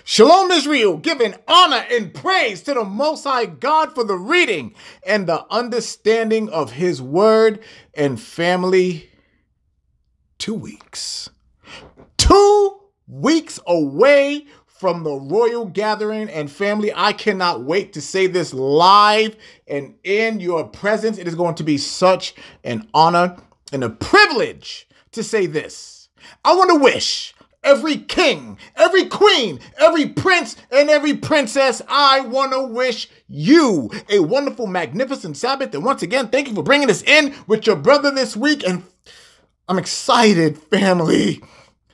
Shalom Israel, giving honor and praise to the Most High God for the reading and the understanding of His Word. And family, 2 weeks. 2 weeks away from the royal gathering. And family, I cannot wait to say this live and in your presence. It is going to be such an honor and a privilege to say this. I want to wish every king, every queen, every prince, and every princess, I want to wish you a wonderful, magnificent Sabbath. And once again, thank you for bringing us in with your brother this week. And I'm excited, family.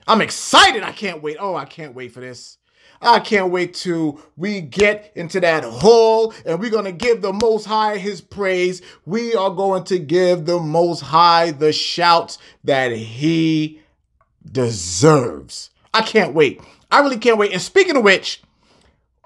I'm excited. I can't wait. Oh, I can't wait for this. I can't wait till we get into that hall and we're going to give the Most High His praise. We are going to give the Most High the shouts that He deserves. I can't wait. I really can't wait. And speaking of which,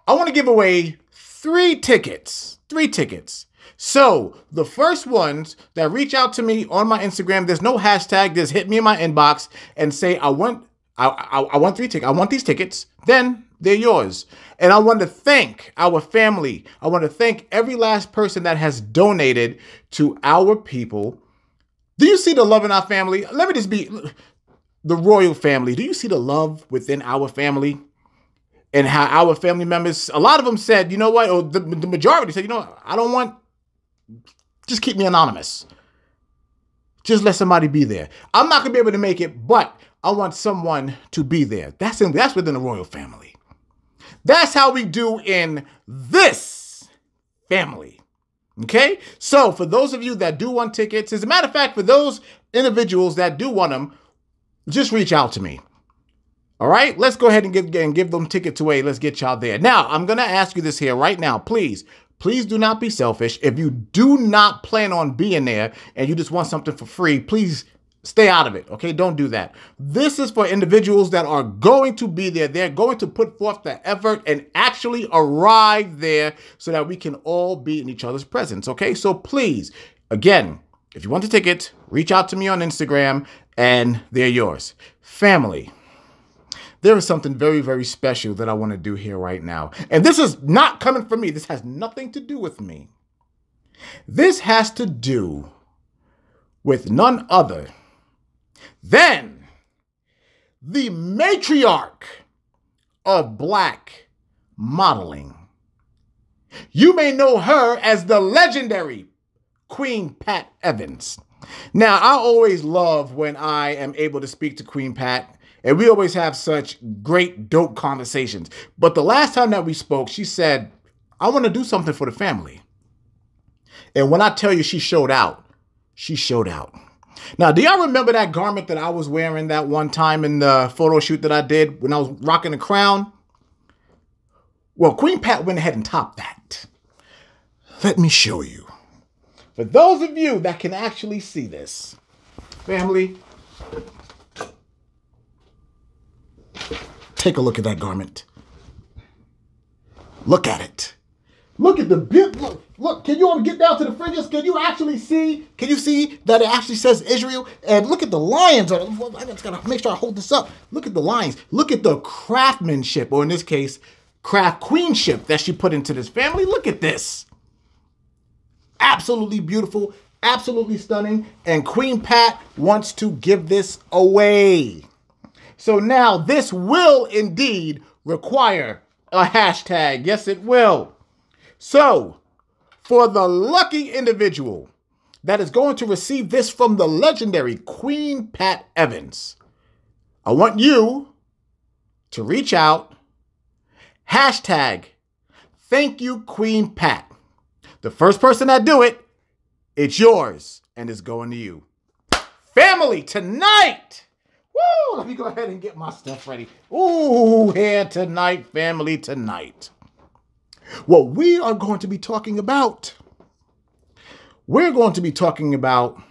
I want to give away 3 tickets. 3 tickets. So the first ones that reach out to me on my Instagram, there's no hashtag, just hit me in my inbox and say, I want 3 tickets. I want these tickets. Then they're yours. And I want to thank our family. I want to thank every last person that has donated to our people. Do you see the love in our family? Let me just be the royal family. Do you see the love within our family? And how our family members, a lot of them said, you know what? Or the majority said, you know, I don't want, just keep me anonymous. Just let somebody be there. I'm not going to be able to make it, but I want someone to be there. That's within the royal family. That's how we do in this family. Okay? So for those of you that do want tickets, as a matter of fact, for those individuals that do want them, just reach out to me. All right? Let's go ahead and give them tickets away. Let's get y'all there. Now, I'm going to ask you this here right now. Please do not be selfish. If you do not plan on being there and you just want something for free, please stay out of it. Okay? Don't do that. This is for individuals that are going to be there. They're going to put forth the effort and actually arrive there so that we can all be in each other's presence. Okay? So please, again, if you want the tickets, reach out to me on Instagram and they're yours. Family, there is something very, very special that I want to do here right now. And this is not coming from me. This has nothing to do with me. This has to do with none other than the matriarch of Black modeling. You may know her as the legendary Queen Pat Evans. Now, I always love when I am able to speak to Queen Pat, and we always have such great, dope conversations. But the last time that we spoke, she said, I want to do something for the family. And when I tell you she showed out, she showed out. Now, do y'all remember that garment that I was wearing that one time in the photo shoot that I did when I was rocking the crown? Well, Queen Pat went ahead and topped that. Let me show you. For those of you that can actually see this, family, take a look at that garment. Look at it. Look at the bit. Look, can you all get down to the fringes? Can you actually see? Can you see that it actually says Israel? And look at the lions. I just gotta make sure I hold this up. Look at the lions. Look at the craftsmanship, or in this case, craft queenship that she put into this family. Look at this. Absolutely beautiful, absolutely stunning, and Queen Pat wants to give this away. So now this will indeed require a hashtag. Yes, it will. So for the lucky individual that is going to receive this from the legendary Queen Pat Evans, I want you to reach out, hashtag, thank you, Queen Pat. The first person that do it, it's yours, and it's going to you. Family, tonight, woo, let me go ahead and get my stuff ready. Ooh, here tonight, family, tonight. What we are going to be talking about, we're going to be talking about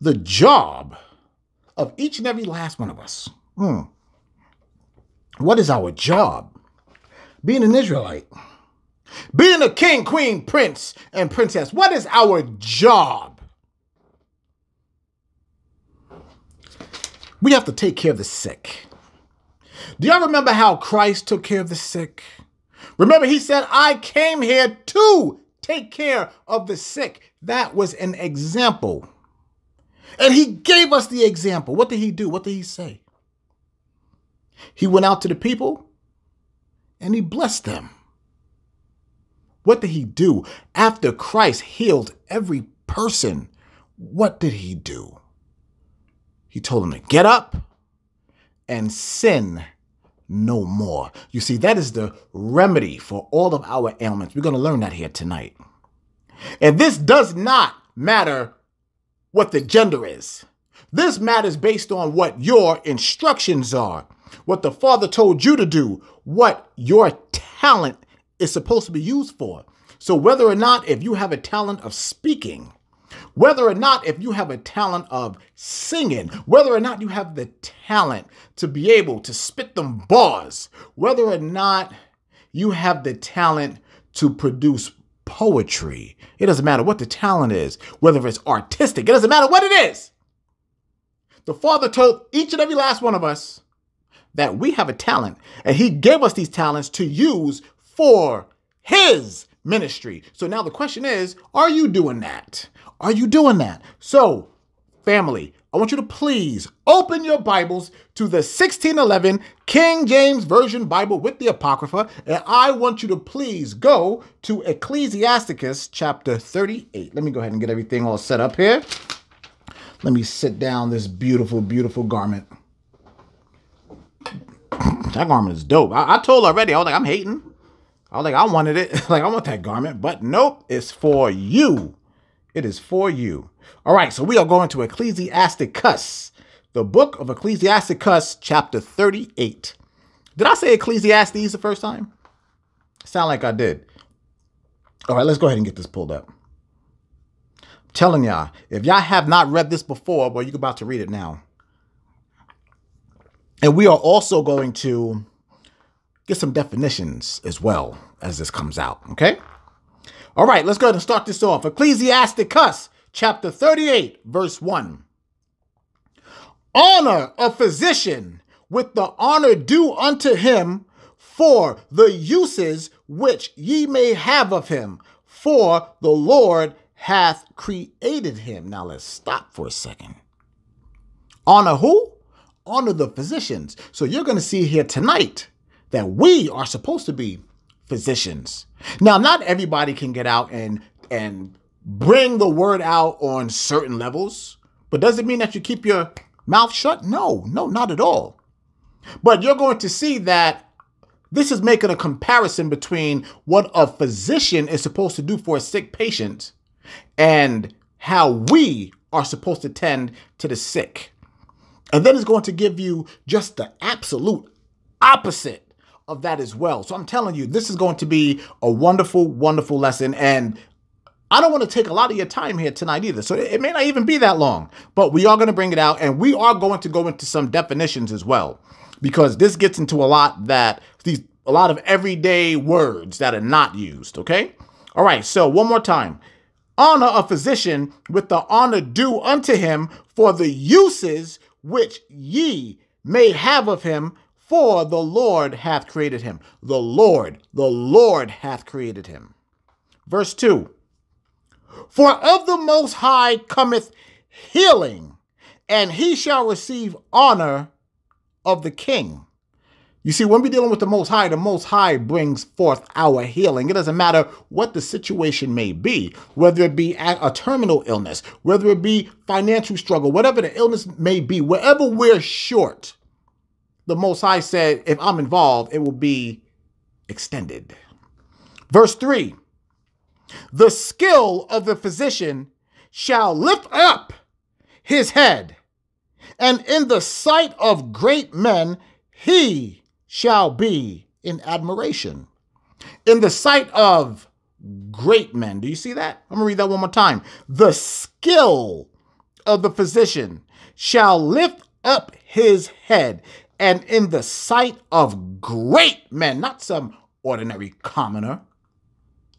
the job of each and every last one of us. What is our job? Being an Israelite. Being a king, queen, prince, and princess, what is our job? We have to take care of the sick. Do y'all remember how Christ took care of the sick? Remember, he said, I came here to take care of the sick. That was an example. And he gave us the example. What did he do? What did he say? He went out to the people and he blessed them. What did he do? After Christ healed every person, what did he do? He told them to get up and sin no more. You see, that is the remedy for all of our ailments. We're going to learn that here tonight. And this does not matter what the gender is. This matters based on what your instructions are, what the Father told you to do, what your talent is supposed to be used for. So whether or not if you have a talent of speaking, whether or not if you have a talent of singing, whether or not you have the talent to be able to spit them bars, whether or not you have the talent to produce poetry, it doesn't matter what the talent is, whether it's artistic, it doesn't matter what it is. The Father told each and every last one of us that we have a talent, and he gave us these talents to use for his ministry. So now the question is, are you doing that? Are you doing that? So, family, I want you to please open your Bibles to the 1611 King James Version Bible with the Apocrypha, and I want you to please go to Ecclesiasticus chapter 38. Let me go ahead and get everything all set up here. Let me sit down this beautiful, beautiful garment. That garment is dope. I told already, I was like, I'm hating. I was like, I wanted it. Like, I want that garment, but nope, it's for you. It is for you. All right, so we are going to Ecclesiasticus, the book of Ecclesiasticus, chapter 38. Did I say Ecclesiastes the first time? Sound like I did. All right, let's go ahead and get this pulled up. I'm telling y'all, if y'all have not read this before, well, you're about to read it now. And we are also going to get some definitions as well as this comes out, okay? All right, let's go ahead and start this off. Ecclesiasticus, chapter 38, verse 1. Honor a physician with the honor due unto him for the uses which ye may have of him, for the Lord hath created him. Now let's stop for a second. Honor who? Honor the physicians. So you're going to see here tonight that we are supposed to be physicians. Now, not everybody can get out and bring the word out on certain levels, but does it mean that you keep your mouth shut? No, not at all. But you're going to see that this is making a comparison between what a physician is supposed to do for a sick patient and how we are supposed to tend to the sick. And then it's going to give you just the absolute opposite of that as well. So I'm telling you, this is going to be a wonderful, wonderful lesson. And I don't want to take a lot of your time here tonight either. So it may not even be that long, but we are going to bring it out and we are going to go into some definitions as well, because this gets into a lot of everyday words that are not used. Okay. All right. So one more time. Honor a physician with the honor due unto him for the uses which ye may have of him, for the Lord hath created him. The Lord hath created him. Verse 2. For of the Most High cometh healing, and he shall receive honor of the King. You see, when we're dealing with the Most High brings forth our healing. It doesn't matter what the situation may be, whether it be a terminal illness, whether it be financial struggle, whatever the illness may be, wherever we're short, the Most High said, if I'm involved, it will be extended. Verse 3, the skill of the physician shall lift up his head, and in the sight of great men he shall be in admiration. In the sight of great men. Do you see that? I'm going to read that one more time. The skill of the physician shall lift up his head, and in the sight of great men, not some ordinary commoner,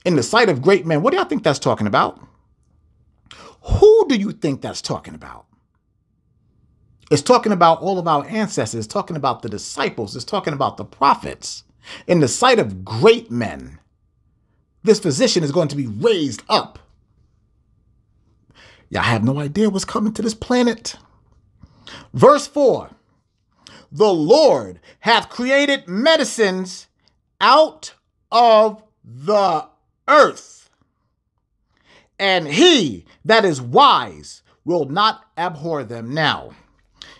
in the sight of great men. What do y'all think that's talking about? Who do you think that's talking about? It's talking about all of our ancestors. It's talking about the disciples. It's talking about the prophets. In the sight of great men, this physician is going to be raised up. Y'all have no idea what's coming to this planet. Verse 4. The Lord hath created medicines out of the earth, and he that is wise will not abhor them. Now,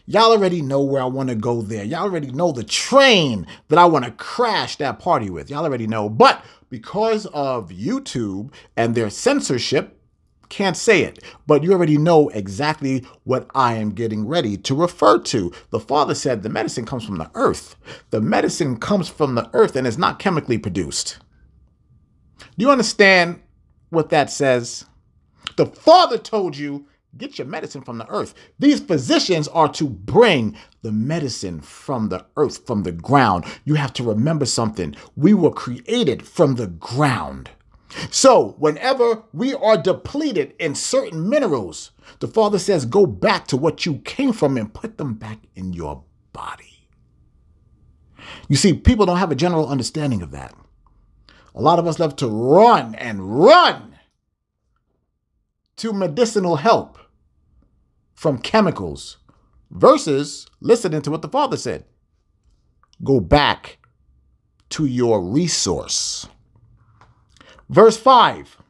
y'all already know where I want to go there. Y'all already know the train that I want to crash that party with. Y'all already know. But because of YouTube and their censorship, can't say it. But you already know exactly what I am getting ready to refer to. The Father said the medicine comes from the earth. The medicine comes from the earth and is not chemically produced. Do you understand what that says? The Father told you, get your medicine from the earth. These physicians are to bring the medicine from the earth, from the ground. You have to remember something. We were created from the ground. So whenever we are depleted in certain minerals, the Father says, go back to what you came from and put them back in your body. You see, people don't have a general understanding of that. A lot of us love to run and run to medicinal help from chemicals versus listening to what the Father said. Go back to your resource. Verse 5.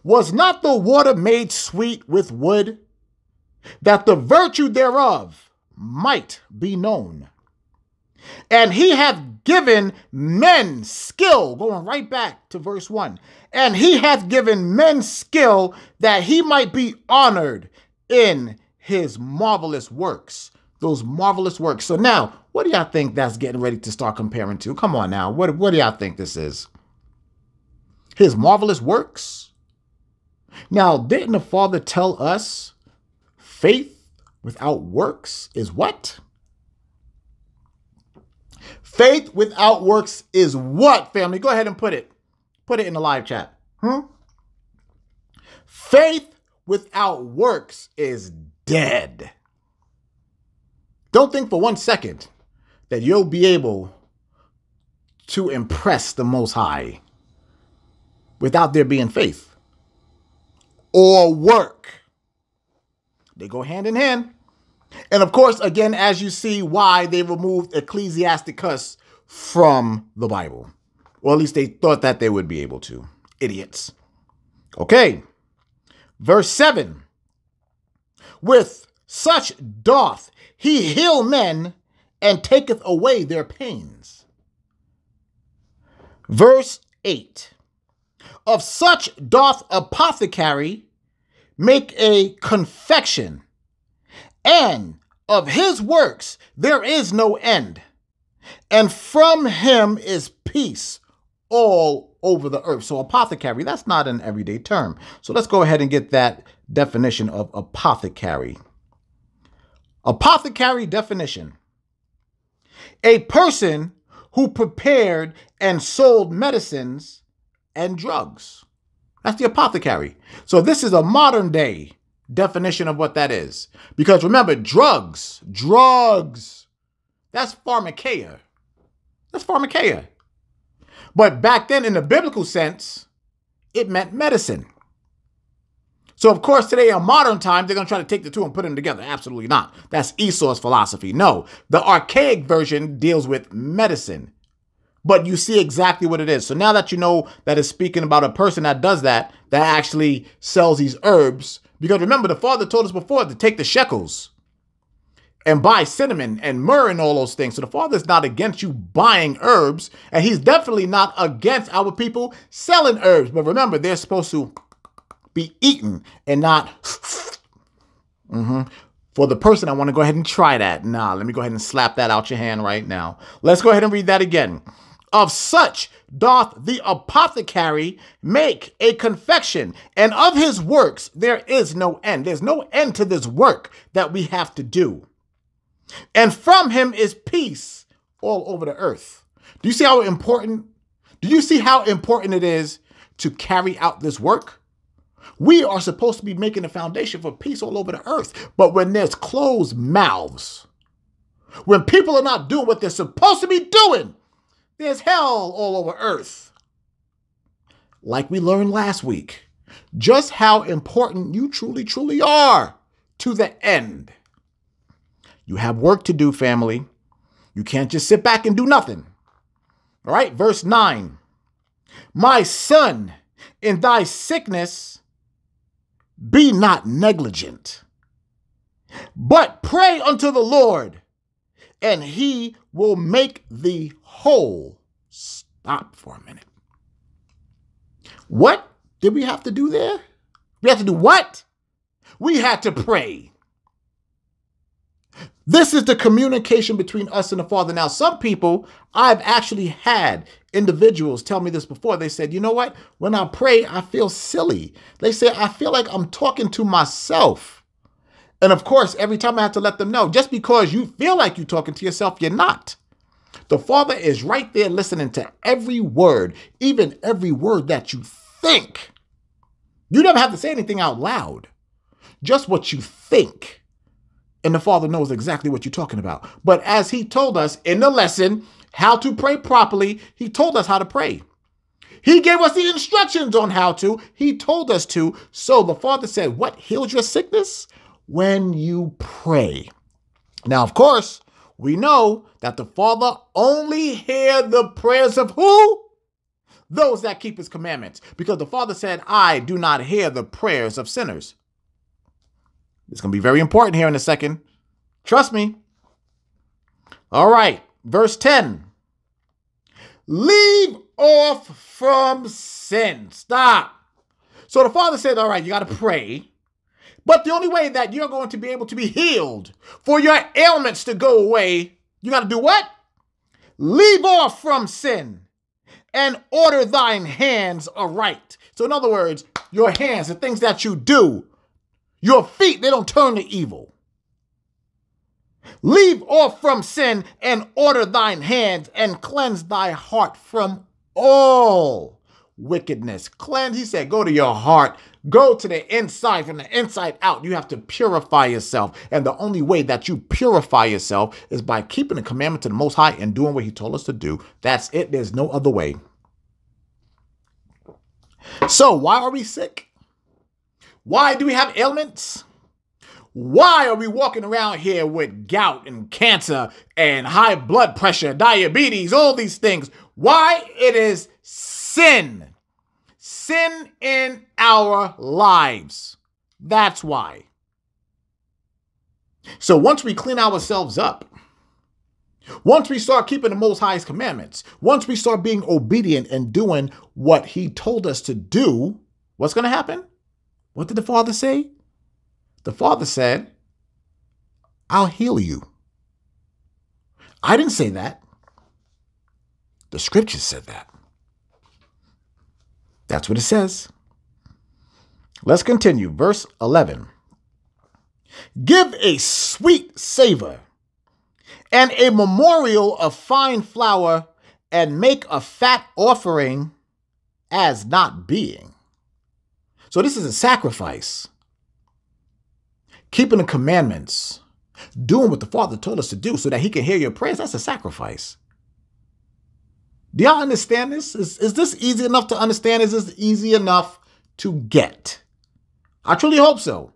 Was not the water made sweet with wood, that the virtue thereof might be known? And he hath given men skill, going right back to verse 1. And he hath given men skill that he might be honored in his marvelous works. Those marvelous works. So now, what do y'all think that's getting ready to start comparing to? Come on now. What do y'all think this is? His marvelous works? Now, didn't the Father tell us faith without works is what? Faith without works is what, family? Go ahead and put it. Put it in the live chat. Faith without works is dead. Don't think for 1 second that you'll be able to impress the Most High without there being faith or work. They go hand in hand. And of course, again, as you see why they removed Ecclesiasticus from the Bible. Or at least they thought that they would be able to. Idiots. Okay. Verse 7. With such doth he heal men and taketh away their pains. Verse 8. Of such doth apothecary make a confection, and of his works there is no end, and from him is peace all over the earth. So apothecary, that's not an everyday term. So let's go ahead and get that definition of apothecary. Apothecary definition: a person who prepared and sold medicines and drugs. That's the apothecary. So this is a modern day definition of what that is. Because remember, drugs, that's pharmakeia. That's pharmakeia. But back then, in the biblical sense, it meant medicine. So of course, today in modern times, they're going to try to take the two and put them together. Absolutely not. That's Esau's philosophy. No, the archaic version deals with medicine. But you see exactly what it is. So now that you know that it's speaking about a person that does that actually sells these herbs. Because remember, the Father told us before to take the shekels and buy cinnamon and myrrh and all those things. So the Father is not against you buying herbs. And he's definitely not against our people selling herbs. But remember, they're supposed to be eaten and not... For the person, I want to go ahead and try that. Nah, let me go ahead and slap that out your hand right now. Let's go ahead and read that again. Of such doth the apothecary make a confection, and of his works there is no end. There's no end to this work that we have to do. And from him is peace all over the earth. Do you see how important? Do you see how important it is to carry out this work? We are supposed to be making a foundation for peace all over the earth. But when there's closed mouths, when people are not doing what they're supposed to be doing, there's hell all over earth. Like we learned last week, just how important you truly, truly are to the end. You have work to do, family. You can't just sit back and do nothing. All right, verse 9. My son, in thy sickness, be not negligent, but pray unto the Lord, and he will make thee whole. Stop for a minute. What did we have to do there? We had to do what? We had to pray. This is the communication between us and the Father. Now, some people, I've actually had individuals tell me this before. They said, you know what? When I pray, I feel silly. They say, I feel like I'm talking to myself. And of course, every time I have to let them know, just because you feel like you're talking to yourself, you're not. The Father is right there listening to every word, even every word that you think. You never have to say anything out loud, just what you think. And the Father knows exactly what you're talking about. But as he told us in the lesson, how to pray properly, he told us how to pray. He gave us the instructions on how to. He told us to. So the Father said, what heals your sickness? When you pray. Now, of course, we know that the Father only hears the prayers of who? Those that keep his commandments. Because the Father said, I do not hear the prayers of sinners. It's going to be very important here in a second. Trust me. All right. Verse 10. Leave off from sin. Stop. So the Father said, all right, you got to pray. But the only way that you're going to be able to be healed, for your ailments to go away, you got to do what? Leave off from sin and order thine hands aright. So in other words, your hands, the things that you do, your feet, they don't turn to evil. Leave off from sin and order thine hands and cleanse thy heart from all wickedness. Cleanse, he said, go to your heart. Go to the inside, from the inside out. You have to purify yourself. And the only way that you purify yourself is by keeping the commandments of the Most High and doing what he told us to do. That's it. There's no other way. So why are we sick? Why do we have ailments? Why are we walking around here with gout and cancer and high blood pressure, diabetes, all these things? Why? It is sin. Sin in our lives. That's why. So once we clean ourselves up, once we start keeping the Most High's commandments, once we start being obedient and doing what he told us to do, what's going to happen? What did the Father say? The Father said, I'll heal you. I didn't say that. The scriptures said that. That's what it says. Let's continue. Verse 11. Give a sweet savor and a memorial of fine flour, and make a fat offering as not being. So this is a sacrifice. Keeping the commandments, doing what the Father told us to do so that he can hear your prayers, that's a sacrifice. Do y'all understand this? Is this easy enough to understand? Is this easy enough to get? I truly hope so.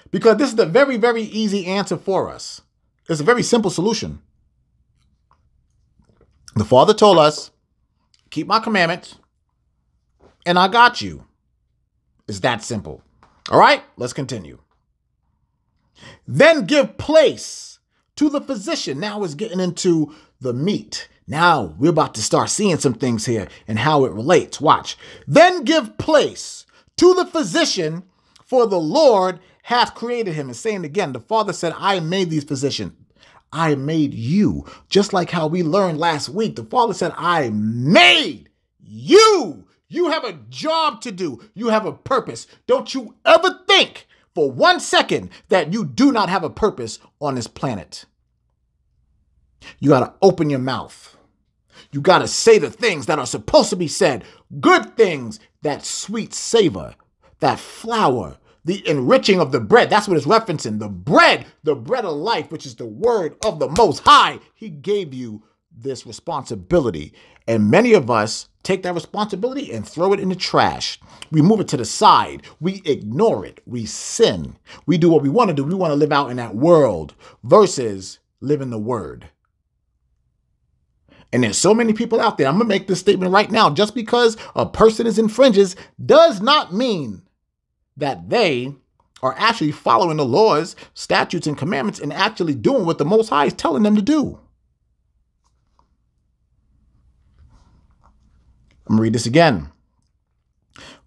Because this is the very, very easy answer for us. It's a very simple solution. The Father told us, keep my commandments, and I got you. It's that simple. All right, let's continue. Then give place to the physician. Now it's getting into the meat. Now we're about to start seeing some things here and how it relates. Watch. Then give place to the physician, for the Lord hath created him. And saying again, the Father said, I made these physicians. I made you. Just like how we learned last week, the Father said, I made you. You have a job to do. You have a purpose. Don't you ever think for 1 second that you do not have a purpose on this planet. You got to open your mouth. You got to say the things that are supposed to be said. Good things, that sweet savor, that flour, the enriching of the bread. That's what it's referencing. The bread of life, which is the word of the Most High. He gave you this responsibility. And many of us take that responsibility and throw it in the trash. We move it to the side. We ignore it. We sin. We do what we want to do. We want to live out in that world versus live in the word. And there's so many people out there. I'm going to make this statement right now. Just because a person is infringes does not mean that they are actually following the laws, statutes, and commandments and actually doing what the Most High is telling them to do. I'm going to read this again.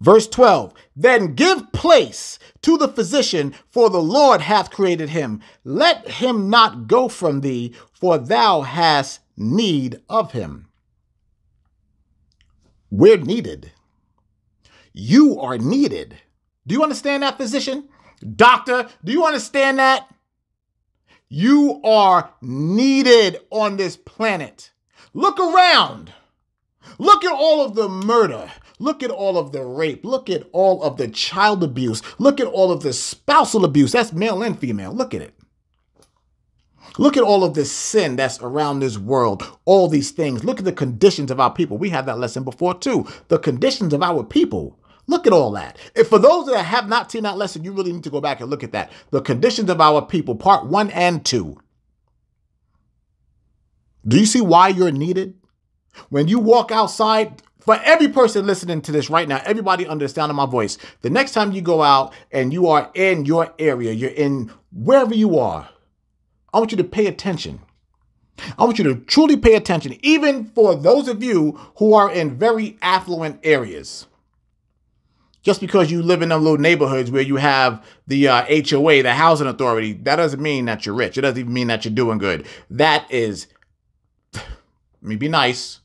Verse 12, then give place to the physician, for the Lord hath created him. Let him not go from thee, for thou hast need of him. We're needed. You are needed. Do you understand that, physician? Doctor, do you understand that? You are needed on this planet. Look around. Look at all of the murder. Look at all of the rape. Look at all of the child abuse. Look at all of the spousal abuse. That's male and female. Look at it. Look at all of this sin that's around this world. All these things. Look at the conditions of our people. We had that lesson before too. The conditions of our people. Look at all that. If for those that have not seen that lesson, you really need to go back and look at that. The conditions of our people, part 1 and 2. Do you see why you're needed? When you walk outside, for every person listening to this right now, everybody under the sound of my voice, the next time you go out and you are in your area, you're in wherever you are, I want you to pay attention. I want you to truly pay attention, even for those of you who are in very affluent areas. Just because you live in them little neighborhoods where you have the HOA, the housing authority, that doesn't mean that you're rich. It doesn't even mean that you're doing good. That is, let me be nice,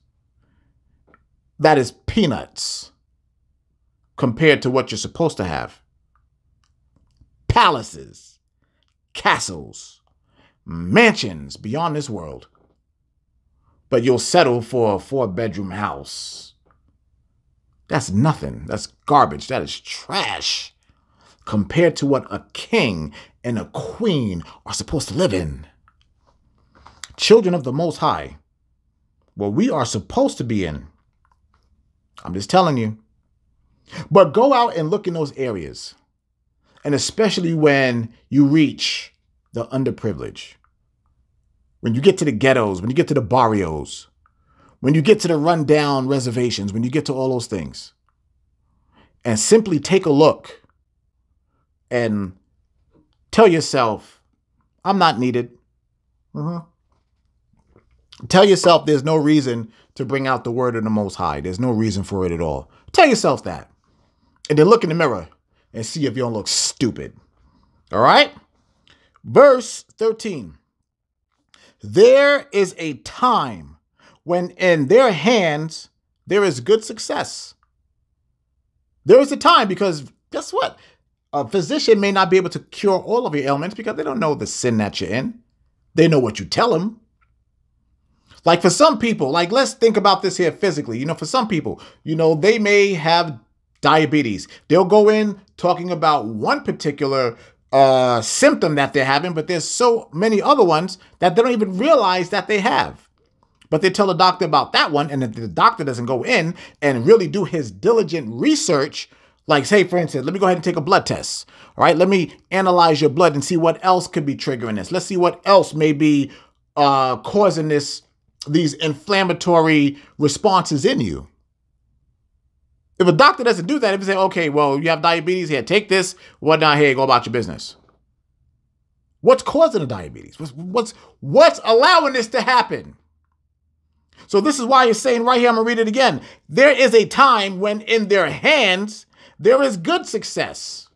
that is peanuts compared to what you're supposed to have. Palaces, castles, mansions beyond this world. But you'll settle for a 4-bedroom house. That's nothing. That's garbage. That is trash compared to what a king and a queen are supposed to live in. Children of the Most High, what we are supposed to be in. I'm just telling you. But go out and look in those areas. And especially when you reach the underprivileged. When you get to the ghettos, when you get to the barrios, when you get to the rundown reservations, when you get to all those things. And simply take a look and tell yourself, I'm not needed. Tell yourself there's no reason to bring out the word of the Most High. There's no reason for it at all. Tell yourself that. And then look in the mirror and see if you don't look stupid. All right? Verse 13. There is a time when in their hands there is good success. There is a time, because guess what? A physician may not be able to cure all of your ailments because they don't know the sin that you're in. They know what you tell them. Like for some people, like let's think about this here physically. You know, for some people, you know, they may have diabetes. They'll go in talking about one particular symptom that they're having, but there's so many other ones that they don't even realize that they have. But they tell the doctor about that one, and if the doctor doesn't go in and really do his diligent research, like say, for instance, let me go ahead and take a blood test. All right, let me analyze your blood and see what else could be triggering this. Let's see what else may be causing these inflammatory responses in you. If a doctor doesn't do that, if they say, okay, well, you have diabetes, here, take this, whatnot, here, go about your business. What's causing the diabetes? What's allowing this to happen? So this is why you're saying right here, I'm going to read it again. There is a time when in their hands, there is good success.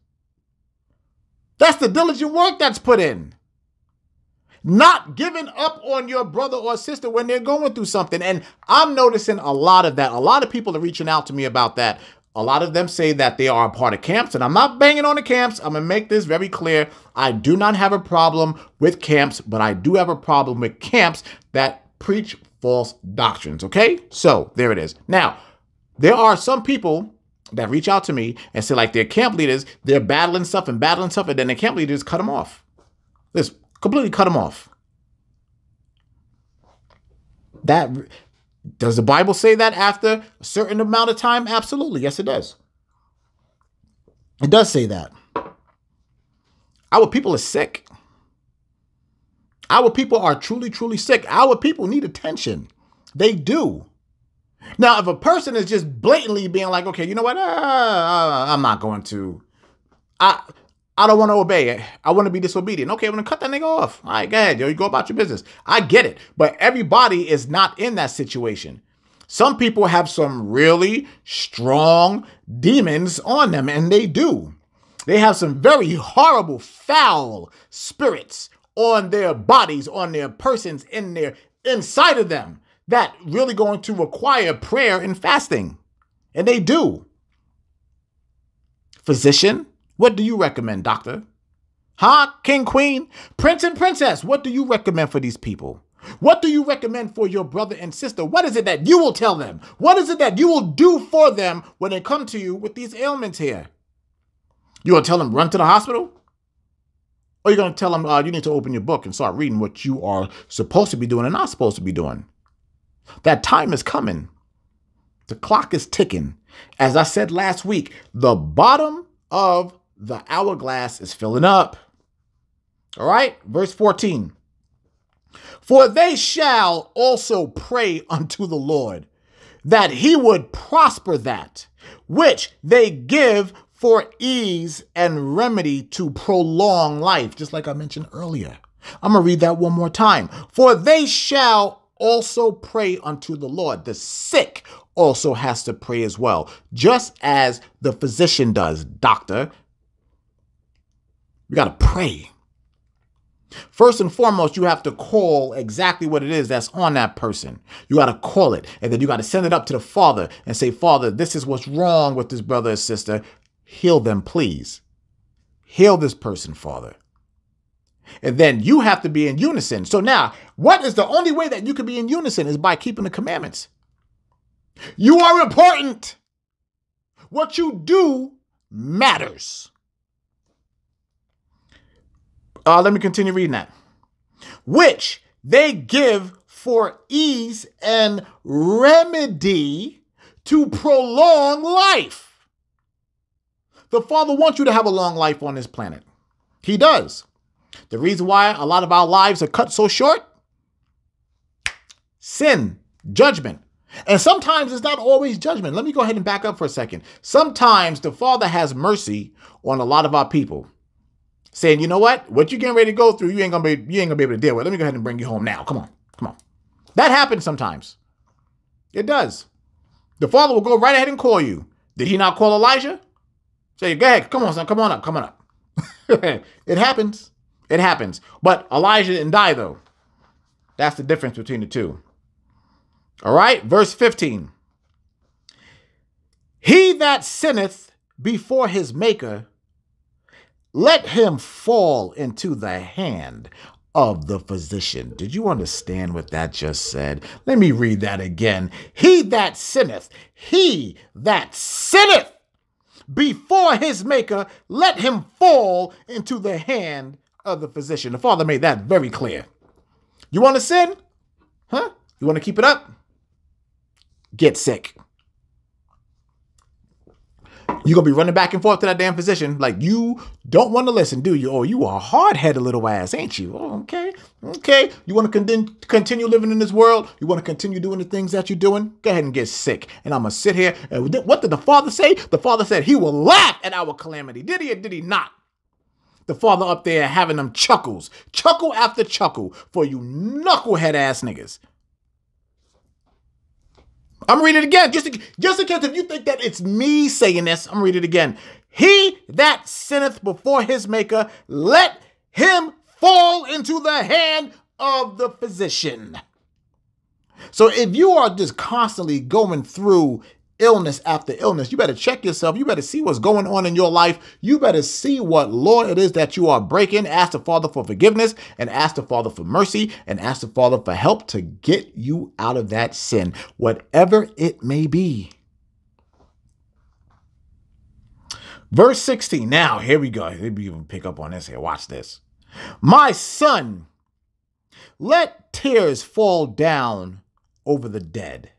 That's the diligent work that's put in. Not giving up on your brother or sister when they're going through something. And I'm noticing a lot of that. A lot of people are reaching out to me about that. A lot of them say that they are a part of camps, and I'm not banging on the camps. I'm going to make this very clear. I do not have a problem with camps, but I do have a problem with camps that preach false doctrines. Okay? So there it is. Now, there are some people that reach out to me and say like their camp leaders, they're battling stuff, and then their camp leaders cut them off. Just completely cut them off. That, does the Bible say that after a certain amount of time? Absolutely. Yes, it does. It does say that. Our people are sick. Our people are truly, truly sick. Our people need attention. They do. Now, if a person is just blatantly being like, okay, you know what? I'm not going to. I don't want to obey. I want to be disobedient. Okay, I'm going to cut that nigga off. All right, go ahead. Yo, you go about your business. I get it. But everybody is not in that situation. Some people have some really strong demons on them, and they do. They have some very horrible, foul spirits on their bodies, on their persons, inside of them, that really going to require prayer and fasting. And they do. Physician, what do you recommend, doctor? Huh? King, queen, prince and princess, what do you recommend for these people? What do you recommend for your brother and sister? What is it that you will tell them? What is it that you will do for them when they come to you with these ailments here? You going to tell them run to the hospital? Or you're going to tell them you need to open your book and start reading what you are supposed to be doing and not supposed to be doing? That time is coming. The clock is ticking. As I said last week, the bottom of the hourglass is filling up. All right, verse 14. For they shall also pray unto the Lord, that he would prosper that which they give for ease and remedy to prolong life. Just like I mentioned earlier. I'm going to read that one more time. For they shall also pray unto the Lord. The sick also has to pray as well, just as the physician does. Doctor, we got to pray. First and foremost, you have to call exactly what it is that's on that person. You got to call it, and then you got to send it up to the Father and say, Father, this is what's wrong with this brother or sister. Heal them, please. Heal this person, Father. And then you have to be in unison. So now, what is the only way that you can be in unison is by keeping the commandments. You are important. What you do matters. Let me continue reading that. Which they give for ease and remedy to prolong life. The Father wants you to have a long life on this planet. He does. The reason why a lot of our lives are cut so short? Sin, judgment. And sometimes it's not always judgment. Let me go ahead and back up for a second. Sometimes the Father has mercy on a lot of our people, saying, you know what you're getting ready to go through, you ain't gonna be able to deal with. Let me go ahead and bring you home now. Come on. That happens sometimes. It does. The Father will go right ahead and call you. Did he not call Elijah? Say, go ahead, come on, son, come on up. It happens. It happens. But Elijah didn't die, though. That's the difference between the two. All right, verse 15. He that sinneth before his maker, let him fall into the hand of the physician. Did you understand what that just said? Let me read that again. He that sinneth before his maker, let him fall into the hand of the physician. The Father made that very clear. You want to sin? Huh? You want to keep it up? Get sick. You're going to be running back and forth to that damn physician like you don't want to listen, do you? Oh, you are a hard-headed little ass, ain't you? Oh, okay. You want to continue living in this world? You want to continue doing the things that you're doing? Go ahead and get sick. And I'm going to sit here. And what did the Father say? The Father said he will laugh at our calamity. Did he or did he not? The Father up there having them chuckles. Chuckle after chuckle for you knucklehead ass niggas. I'm reading it again, just in case if you think that it's me saying this, I'm reading it again. He that sinneth before his maker, let him fall into the hand of the physician. So if you are just constantly going through illness after illness, you better check yourself. You better see what's going on in your life. You better see what law it is that you are breaking. Ask the Father for forgiveness and ask the Father for mercy and ask the Father for help to get you out of that sin, whatever it may be. Verse 16. Now, here we go. Maybe you can pick up on this here. Watch this. My son, let tears fall down over the dead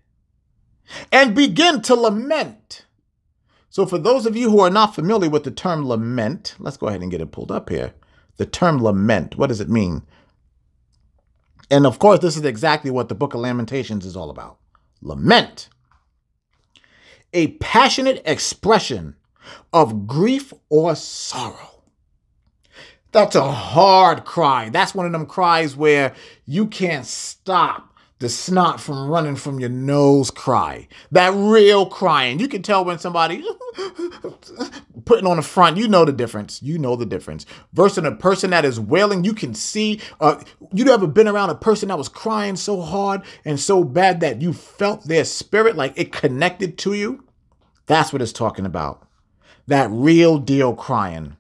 and begin to lament. So for those of you who are not familiar with the term lament, let's go ahead and get it pulled up here. The term lament, what does it mean? And of course, this is exactly what the book of Lamentations is all about. Lament. A passionate expression of grief or sorrow. That's a hard cry. That's one of them cries where you can't stop the snot from running from your nose cry. That real crying. You can tell when somebody putting on the front. You know the difference. You know the difference. Versus a person that is wailing, you can see. You ever been around a person that was crying so hard and so bad that you felt their spirit, like it connected to you? That's what it's talking about. That real deal crying.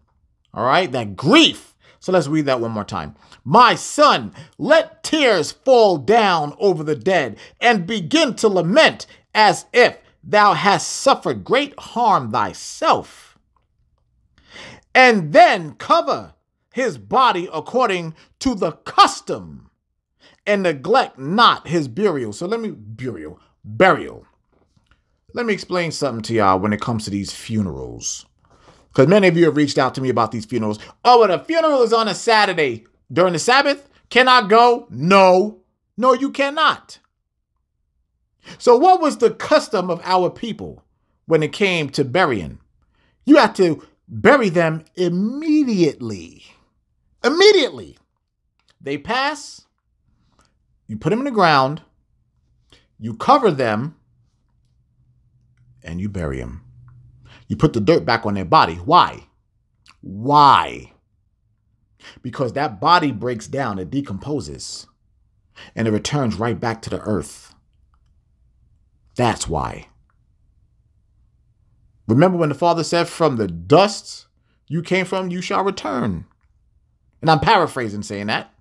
All right? That grief. So let's read that one more time. My son, let tears fall down over the dead and begin to lament as if thou hast suffered great harm thyself. And then cover his body according to the custom and neglect not his burial. So burial. Let me explain something to y'all when it comes to these funerals. Because many of you have reached out to me about these funerals. Oh, but a funeral is on a Saturday during the Sabbath. Can I go? No. No, you cannot. So what was the custom of our people when it came to burying? You had to bury them immediately. Immediately. They pass. You put them in the ground. You cover them. And you bury them. You put the dirt back on their body. Why? Why? Because that body breaks down, it decomposes, and it returns right back to the earth. That's why. Remember when the Father said, from the dust you came from, you shall return. And I'm paraphrasing saying that.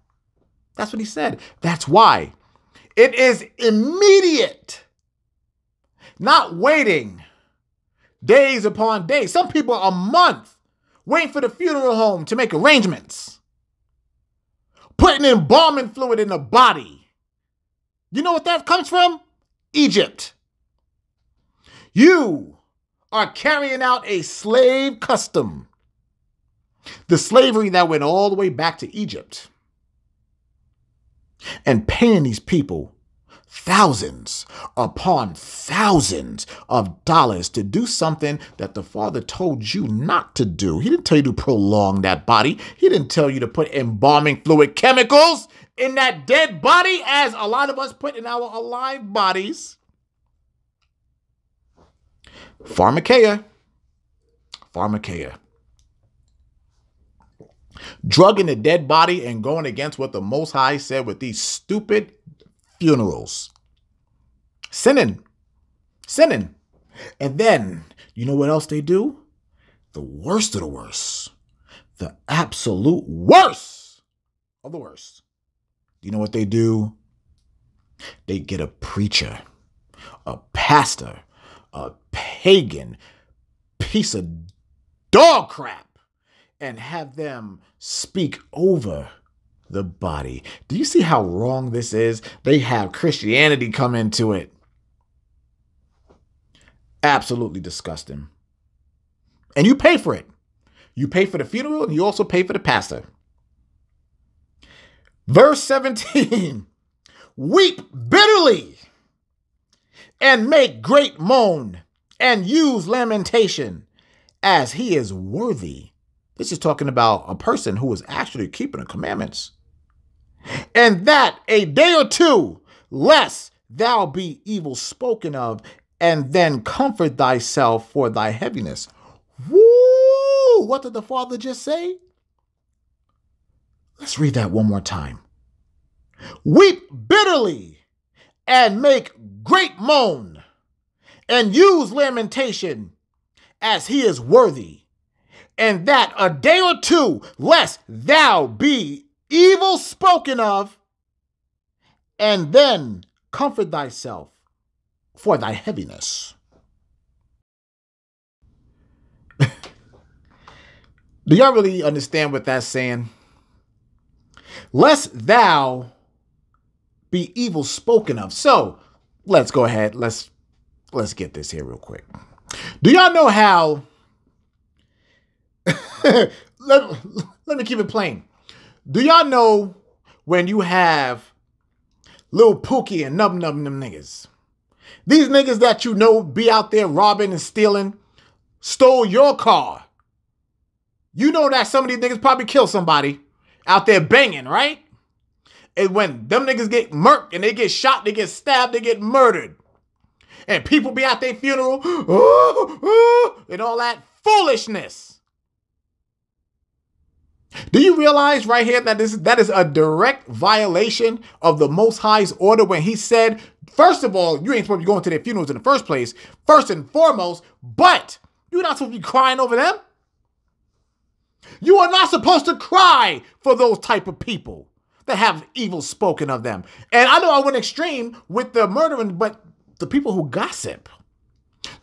That's what he said. That's why. It is immediate. Not waiting days upon days. Some people a month waiting for the funeral home to make arrangements. Putting embalming fluid in the body. You know what that comes from? Egypt. You are carrying out a slave custom. The slavery that went all the way back to Egypt. And paying these people thousands upon thousands of dollars to do something that the Father told you not to do. He didn't tell you to prolong that body. He didn't tell you to put embalming fluid chemicals in that dead body as a lot of us put in our alive bodies. Pharmakeia. Drugging the dead body and going against what the Most High said with these stupid funerals. Sinning. And then, you know what else they do? The worst of the worst. The absolute worst of the worst. You know what they do? They get a preacher, a pastor, a pagan piece of dog crap, and have them speak over the body. Do you see how wrong this is? They have Christianity come into it. Absolutely disgusting. And you pay for it. You pay for the funeral and you also pay for the pastor. Verse 17. Weep bitterly and make great moan and use lamentation as he is worthy. This is talking about a person who is actually keeping the commandments. And that a day or two, lest thou be evil spoken of, and then comfort thyself for thy heaviness. Woo! What did the Father just say? Let's read that one more time. Weep bitterly and make great moan and use lamentation as he is worthy. And that a day or two, lest thou be evil spoken of, and then comfort thyself for thy heaviness. Do y'all really understand what that's saying? Lest thou be evil spoken of. So let's go ahead. Let's get this here real quick. Do y'all know how? let me keep it plain. Do y'all know when you have Lil Pookie and Nub Nub them niggas? These niggas that you know be out there robbing and stealing, stole your car. You know that some of these niggas probably killed somebody out there banging, right? And when them niggas get murked and they get shot, they get stabbed, they get murdered. And people be at their funeral, and all that foolishness. Do you realize right here that that is a direct violation of the Most High's order when he said, first of all, you ain't supposed to be going to their funerals in the first place, first and foremost, but you're not supposed to be crying over them. You are not supposed to cry for those type of people that have evil spoken of them. And I know I went extreme with the murdering, but the people who gossip,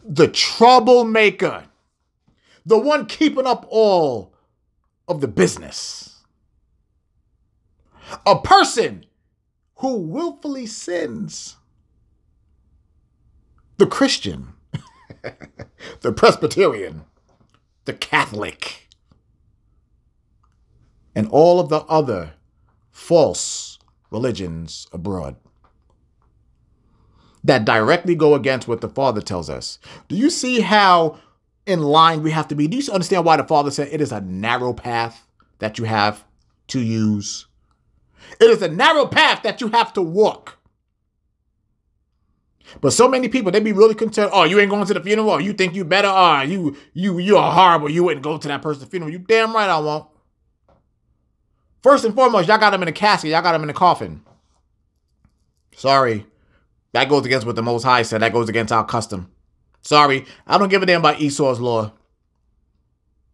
the troublemaker, the one keeping up all of the business, a person who willfully sins, the Christian, the Presbyterian, the Catholic, and all of the other false religions abroad that directly go against what the Father tells us. Do you see how in line we have to be? Do you understand why the Father said it is a narrow path that you have to use? It is a narrow path that you have to walk. But so many people, they be really concerned. Oh, you ain't going to the funeral? Oh, you think you better? Oh, you are horrible. You wouldn't go to that person's funeral. You damn right I won't. First and foremost, y'all got him in a casket. Y'all got him in a coffin. Sorry. That goes against what the Most High said. That goes against our custom. Sorry. I don't give a damn about Esau's law.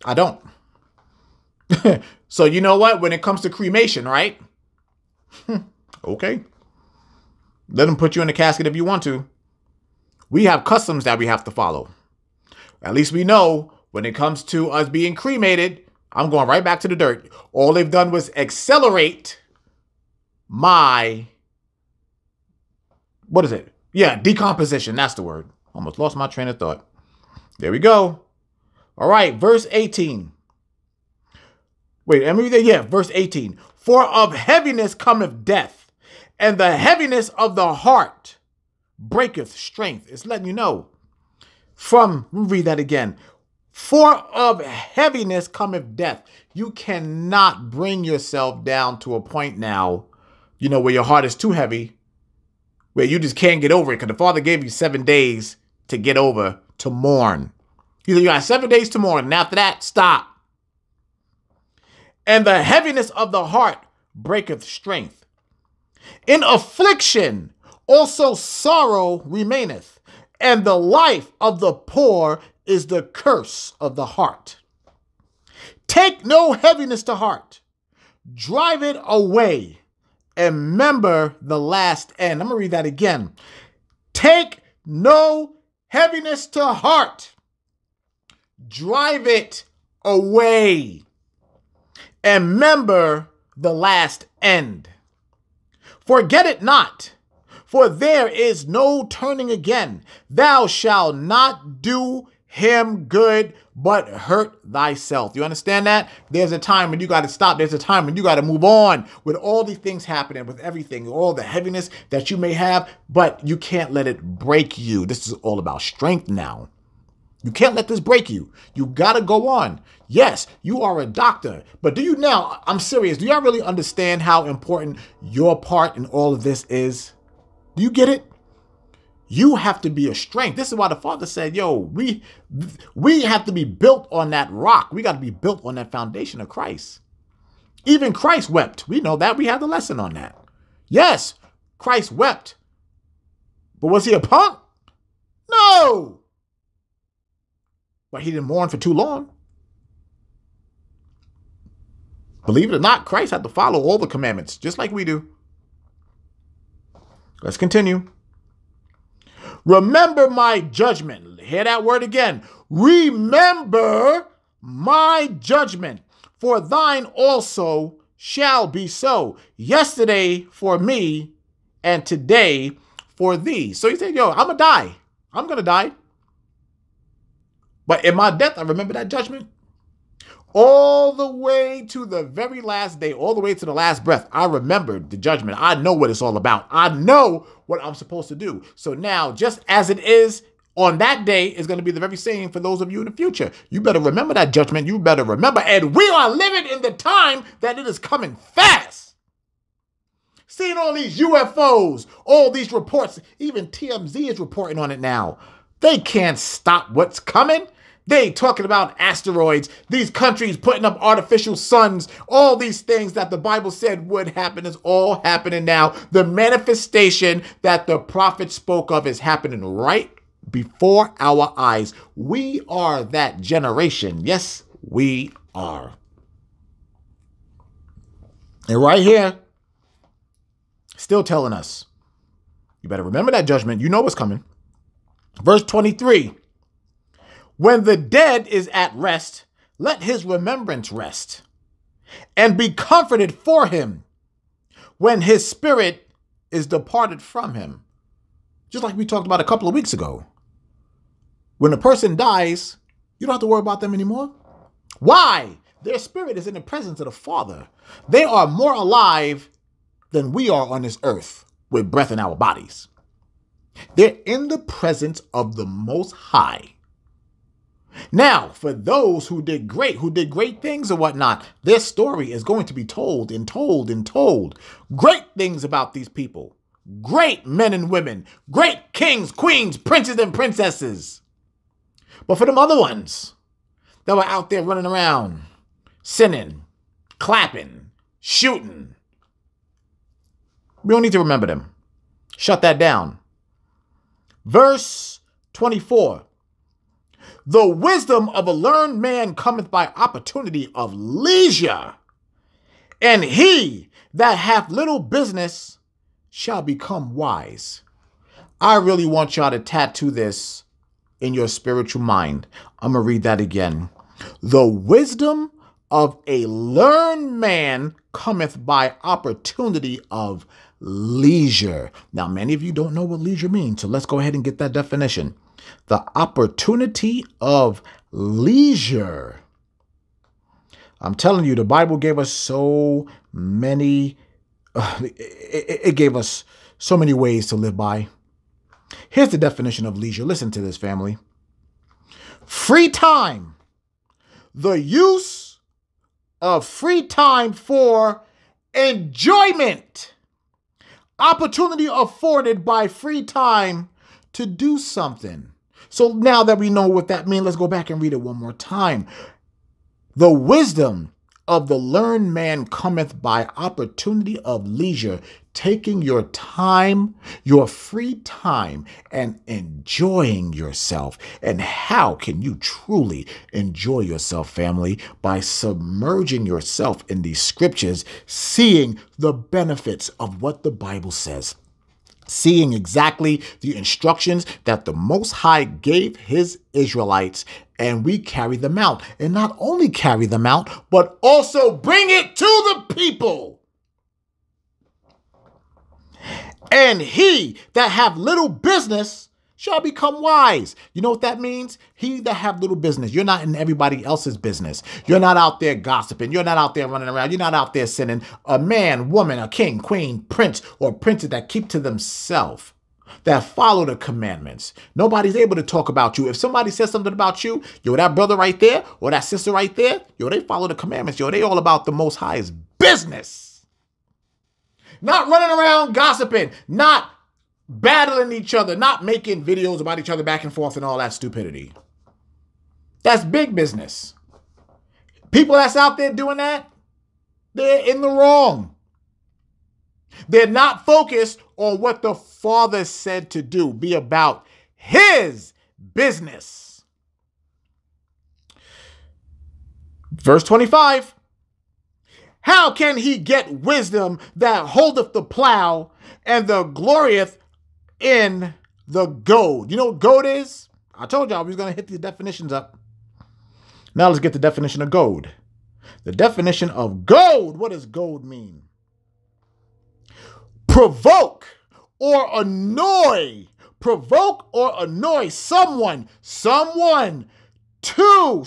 I don't. So you know what? When it comes to cremation, right? Okay. Let them put you in a casket if you want to. We have customs that we have to follow. At least we know when it comes to us being cremated, I'm going right back to the dirt. All they've done was accelerate my, what is it? Yeah, decomposition. That's the word. Almost lost my train of thought. There we go. All right, verse 18. Wait, let me read that. Yeah, verse 18. For of heaviness cometh death, and the heaviness of the heart breaketh strength. It's letting you know. Read that again. For of heaviness cometh death. You cannot bring yourself down to a point now, where your heart is too heavy, where you just can't get over it, because the Father gave you 7 days to get over, to mourn. He said you got 7 days to mourn, and after that, stop. And the heaviness of the heart breaketh strength. In affliction also sorrow remaineth, and the life of the poor is the curse of the heart. Take no heaviness to heart. Drive it away, and remember the last end. I'm going to read that again. Take no heaviness to heart. Drive it away, and remember the last end. Forget it not, for there is no turning again. Thou shalt not do him good, but hurt thyself. You understand that? There's a time when you got to stop. There's a time when you got to move on with all these things happening, with everything, all the heaviness that you may have, but you can't let it break you. This is all about strength now. You can't let this break you. You got to go on. Yes, you are a doctor, but I'm serious. Do y'all really understand how important your part in all of this is? Do you get it? You have to be a strength. This is why the Father said, we have to be built on that rock. We got to be built on that foundation of Christ. Even Christ wept. We know that. We had the lesson on that. Yes, Christ wept. But was he a punk? No. But he didn't mourn for too long. Believe it or not, Christ had to follow all the commandments, just like we do. Let's continue. Remember my judgment. Hear that word again. Remember my judgment, for thine also shall be so. Yesterday for me, and today for thee. So he said, yo, I'm going to die. I'm going to die. But in my death, I remember that judgment. All the way to the very last day, all the way to the last breath, I remembered the judgment. I know what it's all about. I know what I'm supposed to do. So now, just as it is on that day, is going to be the very same for those of you in the future. You better remember that judgment. You better remember. And we are living in the time that it is coming fast. Seeing all these UFOs, all these reports, even TMZ is reporting on it now. They can't stop what's coming. They talking about asteroids, these countries putting up artificial suns, all these things that the Bible said would happen is all happening now. The manifestation that the prophet spoke of is happening right before our eyes. We are that generation. Yes, we are. And right here, still telling us, you better remember that judgment. You know what's coming. Verse 23. When the dead is at rest, let his remembrance rest, and be comforted for him when his spirit is departed from him. Just like we talked about a couple of weeks ago. When a person dies, you don't have to worry about them anymore. Why? Their spirit is in the presence of the Father. They are more alive than we are on this earth with breath in our bodies. They're in the presence of the Most High. Now, for those who did great things and whatnot, their story is going to be told and told and told. Great things about these people. Great men and women. Great kings, queens, princes, and princesses. But for them other ones that were out there running around, sinning, clapping, shooting, we don't need to remember them. Shut that down. Verse 24. The wisdom of a learned man cometh by opportunity of leisure, and he that hath little business shall become wise. I really want y'all to tattoo this in your spiritual mind. I'm going to read that again. The wisdom of a learned man cometh by opportunity of leisure. Now, many of you don't know what leisure means, so let's go ahead and get that definition. The opportunity of leisure. I'm telling you, the Bible gave us so many, it gave us so many ways to live by. Here's the definition of leisure. Listen to this, family. Free time. The use of free time for enjoyment. Opportunity afforded by free time to do something. So now that we know what that means, let's go back and read it one more time. The wisdom of the learned man cometh by opportunity of leisure, taking your time, your free time, and enjoying yourself. And how can you truly enjoy yourself, family? By submerging yourself in these scriptures, seeing the benefits of what the Bible says. Seeing exactly the instructions that the Most High gave his Israelites, and we carry them out. And not only carry them out, but also bring it to the people. And he that have little business shall become wise. You know what that means? He that have little business. You're not in everybody else's business. You're not out there gossiping. You're not out there running around. You're not out there sinning. A man, woman, a king, queen, prince, or princess that keep to themselves, that follow the commandments. Nobody's able to talk about you. If somebody says something about you, yo, that brother right there or that sister right there, yo, they follow the commandments. Yo, they all about the Most High's business. Not running around gossiping, not battling each other, not making videos about each other back and forth and all that stupidity. That's big business. People that's out there doing that, they're in the wrong. They're not focused on what the Father said to do. Be about his business. Verse 25. How can he get wisdom that holdeth the plow and the glorieth in the goad? You know what goad is? I told y'all we was going to hit these definitions up. Now let's get the definition of goad. The definition of goad. What does goad mean? Provoke or annoy. Provoke or annoy someone to,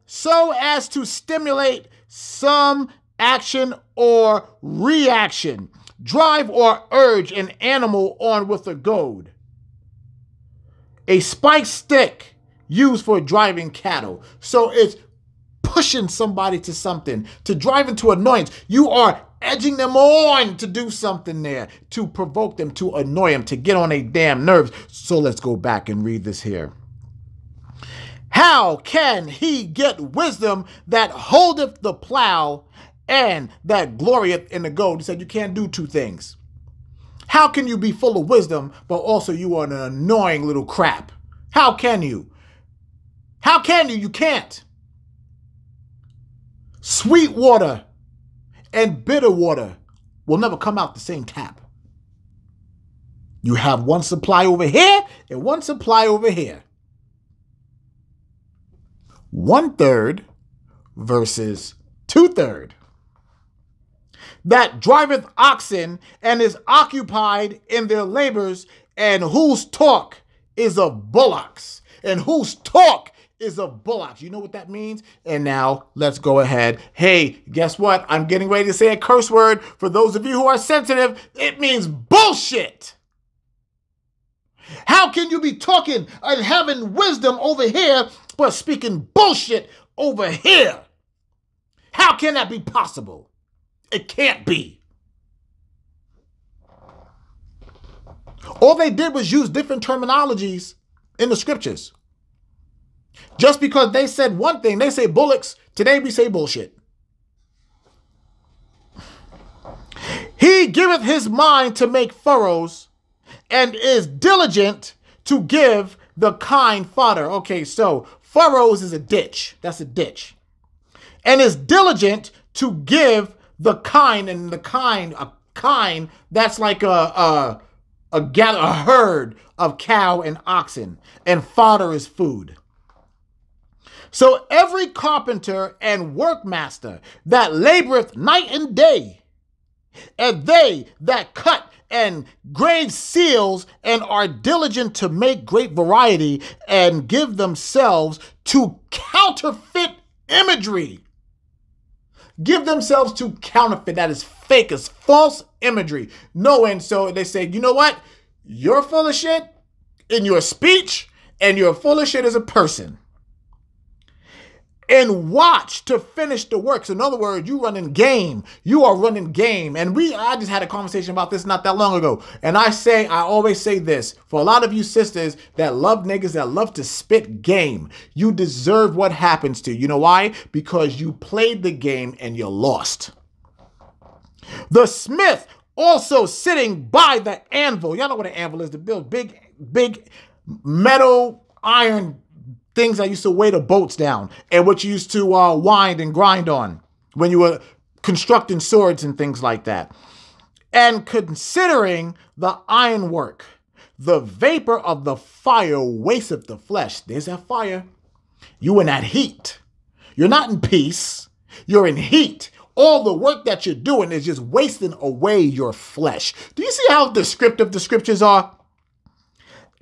so as to stimulate some action or reaction. Drive or urge an animal on with a goad. A spiked stick used for driving cattle. So it's pushing somebody to something, to drive into annoyance. You are edging them on to do something there, to provoke them, to annoy them, to get on their damn nerves. So let's go back and read this here. How can he get wisdom that holdeth the plow and that glorieth in the goad? He said you can't do two things. How can you be full of wisdom, but also you are an annoying little crap? How can you? How can you? You can't. Sweet water and bitter water will never come out the same tap. You have one supply over here and one supply over here. 1/3 versus 2/3. That driveth oxen and is occupied in their labors, and whose talk is of bullocks. And whose talk is of bullocks. You know what that means? And now let's go ahead. Hey, guess what? I'm getting ready to say a curse word. For those of you who are sensitive, it means bullshit. How can you be talking and having wisdom over here, but speaking bullshit over here? How can that be possible? It can't be. All they did was use different terminologies in the scriptures. Just because they said one thing, they say bullocks, today we say bullshit. He giveth his mind to make furrows and is diligent to give the kind fodder. Okay, so furrows is a ditch. That's a ditch. And is diligent to give the kind, and the kind, a kind, that's like a herd of cow and oxen, and fodder is food. So every carpenter and workmaster that laboreth night and day, and they that cut and grave seals and are diligent to make great variety and give themselves to counterfeit imagery. Give themselves to counterfeit. That is fake, is false imagery. Knowing, so they say, you know what? You're full of shit in your speech, and you're full of shit as a person. And watch to finish the work. So in other words, you running game. You are running game. And I just had a conversation about this not that long ago. And I always say this, for a lot of you sisters that love niggas, that love to spit game, you deserve what happens to you. You know why? Because you played the game and you lost. The smith also sitting by the anvil. Y'all know what an anvil is, to build big metal iron things that used to weigh the boats down, and what you used to wind and grind on when you were constructing swords and things like that. And considering the ironwork, the vapor of the fire wasteth the flesh. There's that fire. You in that heat. You're not in peace. You're in heat. All the work that you're doing is just wasting away your flesh. Do you see how descriptive the scriptures are?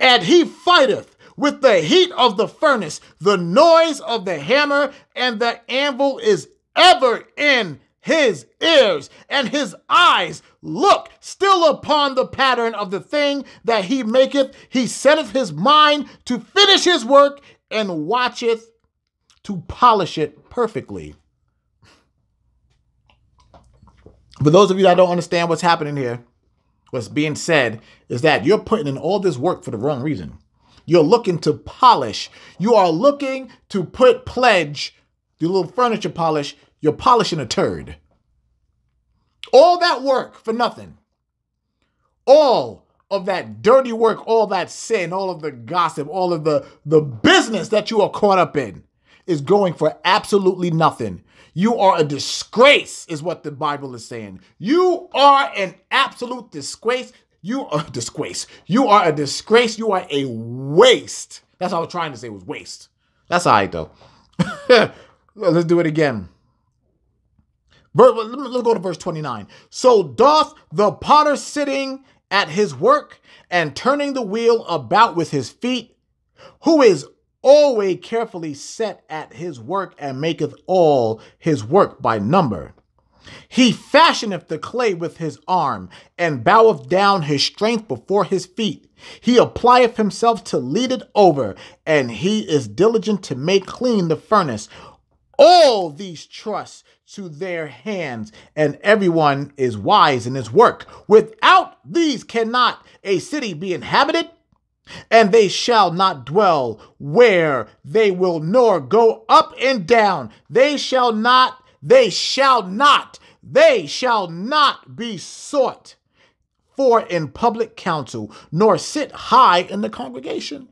And he fighteth with the heat of the furnace, the noise of the hammer, and the anvil is ever in his ears, and his eyes look still upon the pattern of the thing that he maketh. He setteth his mind to finish his work, and watcheth to polish it perfectly. For those of you that don't understand what's happening here, what's being said is that you're putting in all this work for the wrong reason. You're looking to polish. You are looking to pledge the little furniture polish. You're polishing a turd. All that work for nothing. All of that dirty work, all that sin, all of the gossip, all of the business that you are caught up in is going for absolutely nothing. You are a disgrace, is what the Bible is saying. You are an absolute disgrace. You are a disgrace. You are a disgrace. You are a waste. That's what I was trying to say, was waste. That's all right, though. Let's do it again. Let's go to verse 29. So doth the potter sitting at his work and turning the wheel about with his feet, who is always carefully set at his work and maketh all his work by number. He fashioneth the clay with his arm and boweth down his strength before his feet. He applieth himself to lead it over, and he is diligent to make clean the furnace. All these trust to their hands, and everyone is wise in his work. Without these cannot a city be inhabited, and they shall not dwell where they will, nor go up and down. They shall not be sought for in public council, nor sit high in the congregation.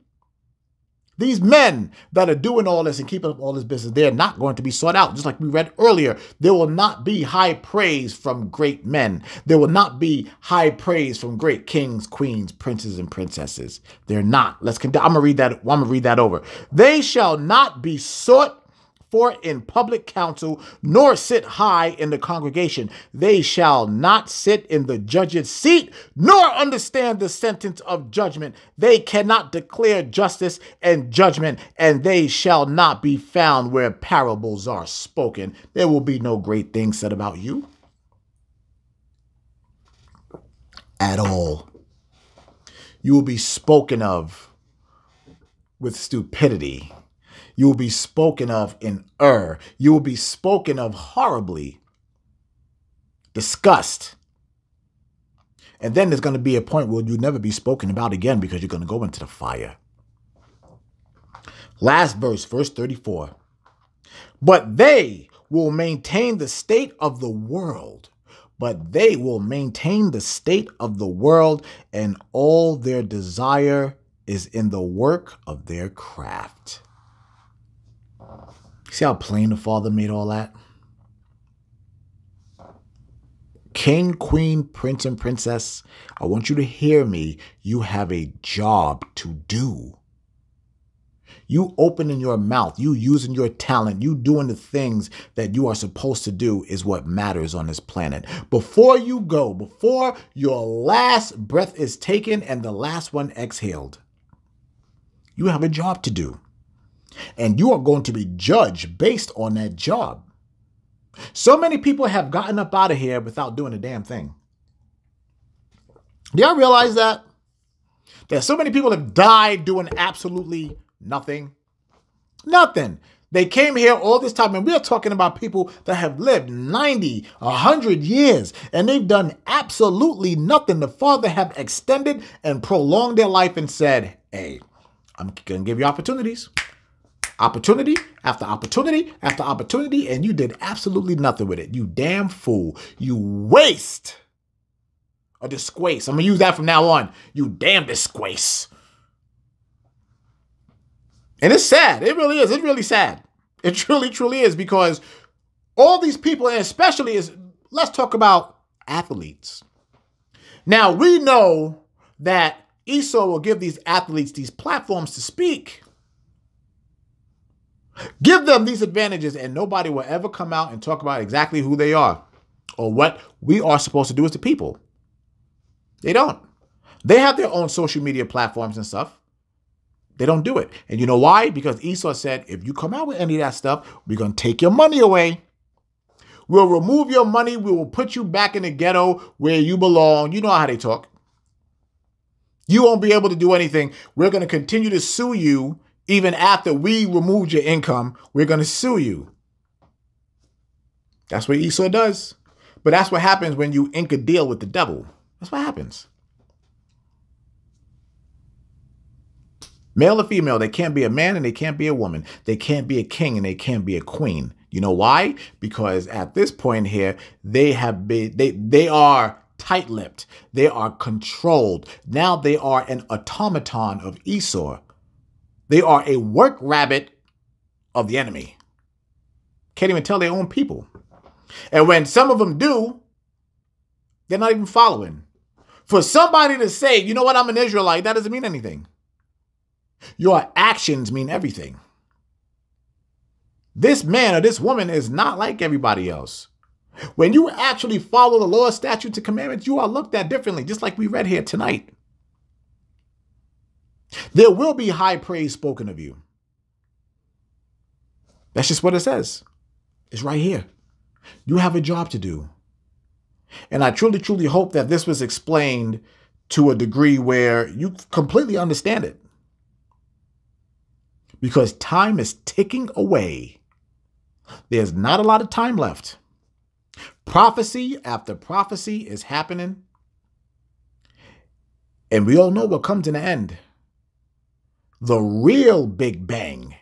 These men that are doing all this and keeping up all this business, they're not going to be sought out. Just like we read earlier, there will not be high praise from great men. There will not be high praise from great kings, queens, princes, and princesses. They're not. I'm gonna read that over. They shall not be sought for in public council, nor sit high in the congregation. They shall not sit in the judge's seat, nor understand the sentence of judgment. They cannot declare justice and judgment, and they shall not be found where parables are spoken. There will be no great things said about you at all. You will be spoken of with stupidity. You will be spoken of in error. You will be spoken of horribly. Disgust. And then there's going to be a point where you'll never be spoken about again because you're going to go into the fire. Last verse, verse 34. But they will maintain the state of the world. But they will maintain the state of the world, and all their desire is in the work of their craft. See how plain the Father made all that? King, queen, prince, and princess, I want you to hear me. You have a job to do. You opening your mouth, you using your talent, you doing the things that you are supposed to do is what matters on this planet. Before you go, before your last breath is taken and the last one exhaled, you have a job to do. And you are going to be judged based on that job. So many people have gotten up out of here without doing a damn thing. Do y'all realize that? That so many people have died doing absolutely nothing. Nothing. They came here all this time, and we're talking about people that have lived 90, 100 years, and they've done absolutely nothing. The Father have extended and prolonged their life and said, hey, I'm going to give you opportunities. Opportunity after opportunity after opportunity, and you did absolutely nothing with it. You damn fool. You waste. A disgrace. I'm going to use that from now on. You damn disgrace. And it's sad. It really is. It's really sad. It truly, truly is, because all these people, and especially let's talk about athletes. Now, we know that Esau will give these athletes these platforms to speak. Give them these advantages, and nobody will ever come out and talk about exactly who they are or what we are supposed to do as the people. They don't. They have their own social media platforms and stuff. They don't do it. And you know why? Because Esau said, if you come out with any of that stuff, we're going to take your money away. We'll remove your money. We will put you back in the ghetto where you belong. You know how they talk. You won't be able to do anything. We're going to continue to sue you. Even after we removed your income, we're going to sue you. That's what Esau does. But that's what happens when you ink a deal with the devil. That's what happens. Male or female, they can't be a man and they can't be a woman. They can't be a king and they can't be a queen. You know why? Because at this point here, they are tight-lipped. They are controlled. Now they are an automaton of Esau. They are a work rabbit of the enemy. Can't even tell their own people. And when some of them do, they're not even following. For somebody to say, you know what, I'm an Israelite, that doesn't mean anything. Your actions mean everything. This man or this woman is not like everybody else. When you actually follow the law, statutes, and commandments, you are looked at differently, just like we read here tonight. There will be high praise spoken of you. That's just what it says. It's right here. You have a job to do. And I truly, truly hope that this was explained to a degree where you completely understand it. Because time is ticking away. There's not a lot of time left. Prophecy after prophecy is happening. And we all know what comes in the end. The real Big Bang,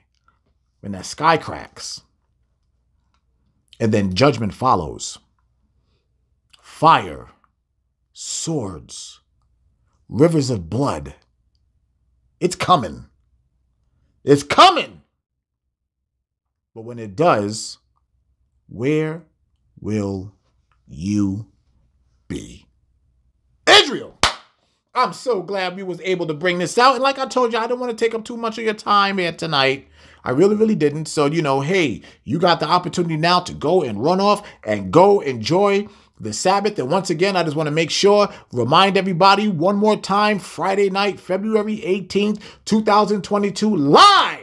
when that sky cracks. And then judgment follows. Fire, swords, rivers of blood. It's coming. It's coming. But when it does, where will you be? Israel! I'm so glad we was able to bring this out. And like I told you, I don't want to take up too much of your time here tonight. I really, really didn't. So, hey, you got the opportunity now to go and run off and go enjoy the Sabbath. And once again, I just want to make sure, remind everybody one more time, Friday night, February 18th, 2022, live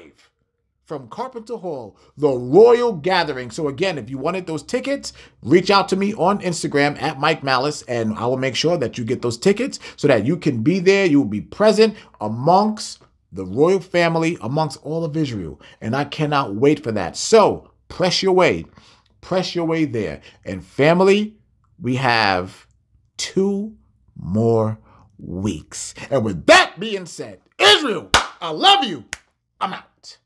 from Carpenter Hall, the Royal Gathering. So again, if you wanted those tickets, reach out to me on Instagram at Mike Maliss, and I will make sure that you get those tickets so that you can be there. You will be present amongst the royal family, amongst all of Israel. And I cannot wait for that. So press your way there. And family, we have 2 more weeks. And with that being said, Israel, I love you. I'm out.